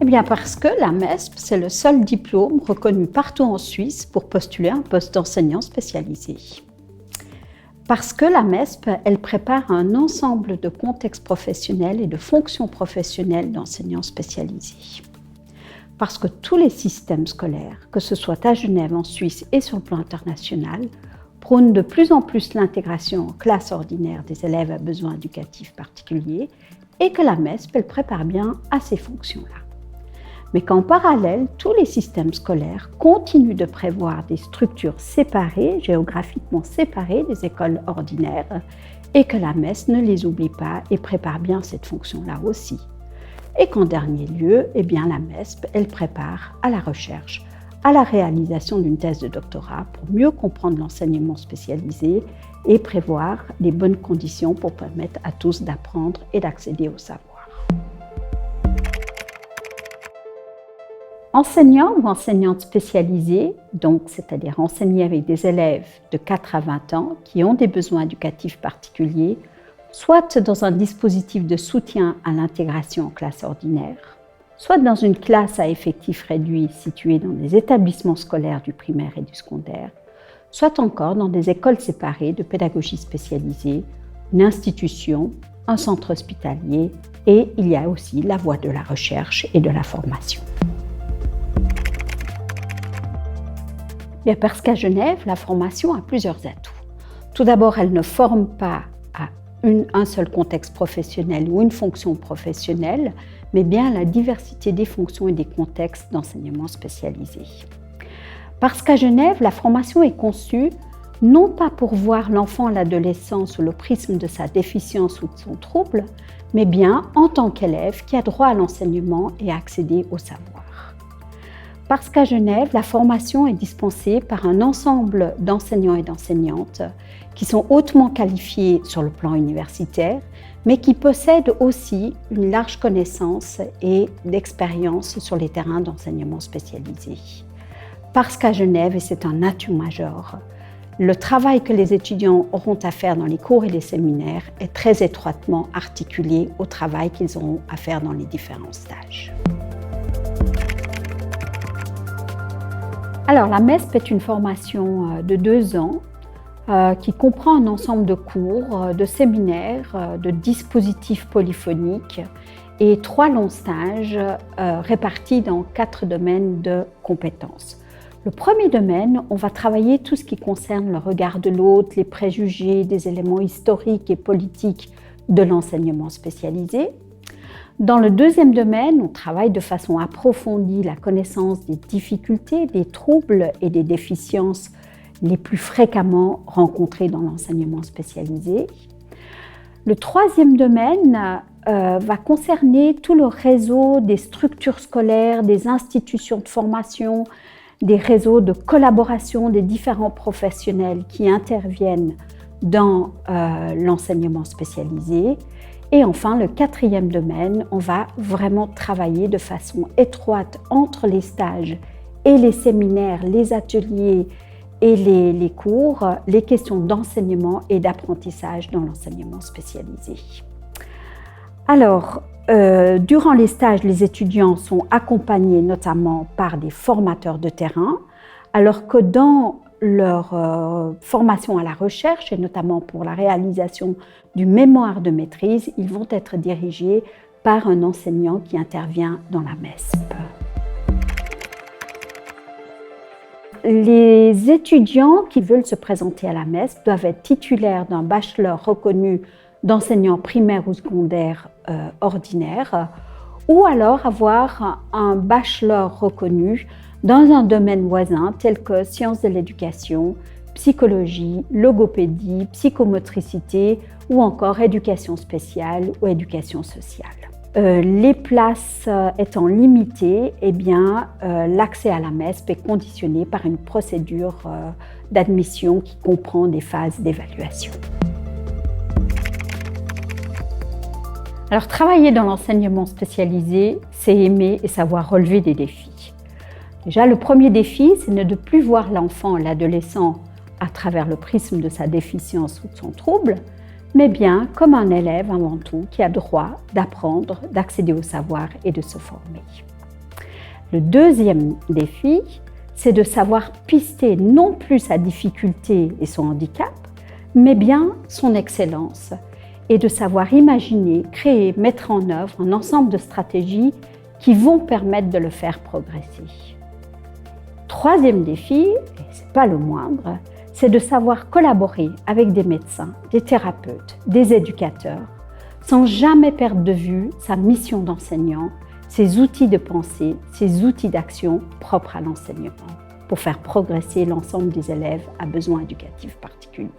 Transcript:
bien parce que la MESP, c'est le seul diplôme reconnu partout en Suisse pour postuler un poste d'enseignant spécialisé. Parce que la MESP, elle prépare un ensemble de contextes professionnels et de fonctions professionnelles d'enseignants spécialisés. Parce que tous les systèmes scolaires, que ce soit à Genève, en Suisse et sur le plan international, prônent de plus en plus l'intégration en classe ordinaire des élèves à besoins éducatifs particuliers et que la MESP, elle prépare bien à ces fonctions-là. Mais qu'en parallèle, tous les systèmes scolaires continuent de prévoir des structures séparées, géographiquement séparées des écoles ordinaires, et que la MESP ne les oublie pas et prépare bien cette fonction-là aussi. Et qu'en dernier lieu, eh bien, la MESP, elle prépare à la recherche, à la réalisation d'une thèse de doctorat pour mieux comprendre l'enseignement spécialisé et prévoir les bonnes conditions pour permettre à tous d'apprendre et d'accéder au savoir. Enseignants ou enseignantes spécialisées, donc c'est-à-dire enseigner avec des élèves de 4 à 20 ans qui ont des besoins éducatifs particuliers, soit dans un dispositif de soutien à l'intégration en classe ordinaire, soit dans une classe à effectifs réduits située dans des établissements scolaires du primaire et du secondaire, soit encore dans des écoles séparées de pédagogie spécialisée, une institution, un centre hospitalier, et il y a aussi la voie de la recherche et de la formation. Bien, parce qu'à Genève, la formation a plusieurs atouts. Tout d'abord, elle ne forme pas à un seul contexte professionnel ou une fonction professionnelle, mais bien à la diversité des fonctions et des contextes d'enseignement spécialisé. Parce qu'à Genève, la formation est conçue non pas pour voir l'enfant à l'adolescence sous le prisme de sa déficience ou de son trouble, mais bien en tant qu'élève qui a droit à l'enseignement et à accéder au savoir. Parce qu'à Genève, la formation est dispensée par un ensemble d'enseignants et d'enseignantes qui sont hautement qualifiés sur le plan universitaire, mais qui possèdent aussi une large connaissance et d'expérience sur les terrains d'enseignement spécialisé. Parce qu'à Genève, et c'est un atout majeur, le travail que les étudiants auront à faire dans les cours et les séminaires est très étroitement articulé au travail qu'ils auront à faire dans les différents stages. Alors, la MESP est une formation de 2 ans qui comprend un ensemble de cours, de séminaires, de dispositifs polyphoniques et 3 longs stages répartis dans 4 domaines de compétences. Le premier domaine, on va travailler tout ce qui concerne le regard de l'autre, les préjugés, des éléments historiques et politiques de l'enseignement spécialisé. Dans le deuxième domaine, on travaille de façon approfondie la connaissance des difficultés, des troubles et des déficiences les plus fréquemment rencontrés dans l'enseignement spécialisé. Le troisième domaine va concerner tout le réseau des structures scolaires, des institutions de formation, des réseaux de collaboration des différents professionnels qui interviennent dans l'enseignement spécialisé. Et enfin, le quatrième domaine, on va vraiment travailler de façon étroite entre les stages et les séminaires, les ateliers et les cours, les questions d'enseignement et d'apprentissage dans l'enseignement spécialisé. Alors, durant les stages, les étudiants sont accompagnés notamment par des formateurs de terrain, alors que dans leur formation à la recherche, et notamment pour la réalisation du mémoire de maîtrise, ils vont être dirigés par un enseignant qui intervient dans la MESP. Les étudiants qui veulent se présenter à la MESP doivent être titulaires d'un bachelor reconnu d'enseignant primaire ou secondaire ordinaire, ou alors avoir un bachelor reconnu dans un domaine voisin tel que sciences de l'éducation, psychologie, logopédie, psychomotricité ou encore éducation spéciale ou éducation sociale. Les places étant limitées, eh bien, l'accès à la MESP est conditionné par une procédure d'admission qui comprend des phases d'évaluation. Alors, travailler dans l'enseignement spécialisé, c'est aimer et savoir relever des défis. Déjà, le premier défi, c'est de ne plus voir l'enfant, l'adolescent, à travers le prisme de sa déficience ou de son trouble, mais bien comme un élève avant tout qui a droit d'apprendre, d'accéder au savoir et de se former. Le deuxième défi, c'est de savoir pister non plus sa difficulté et son handicap, mais bien son excellence, et de savoir imaginer, créer, mettre en œuvre un ensemble de stratégies qui vont permettre de le faire progresser. Troisième défi, et ce n'est pas le moindre, c'est de savoir collaborer avec des médecins, des thérapeutes, des éducateurs, sans jamais perdre de vue sa mission d'enseignant, ses outils de pensée, ses outils d'action propres à l'enseignement, pour faire progresser l'ensemble des élèves à besoins éducatifs particuliers.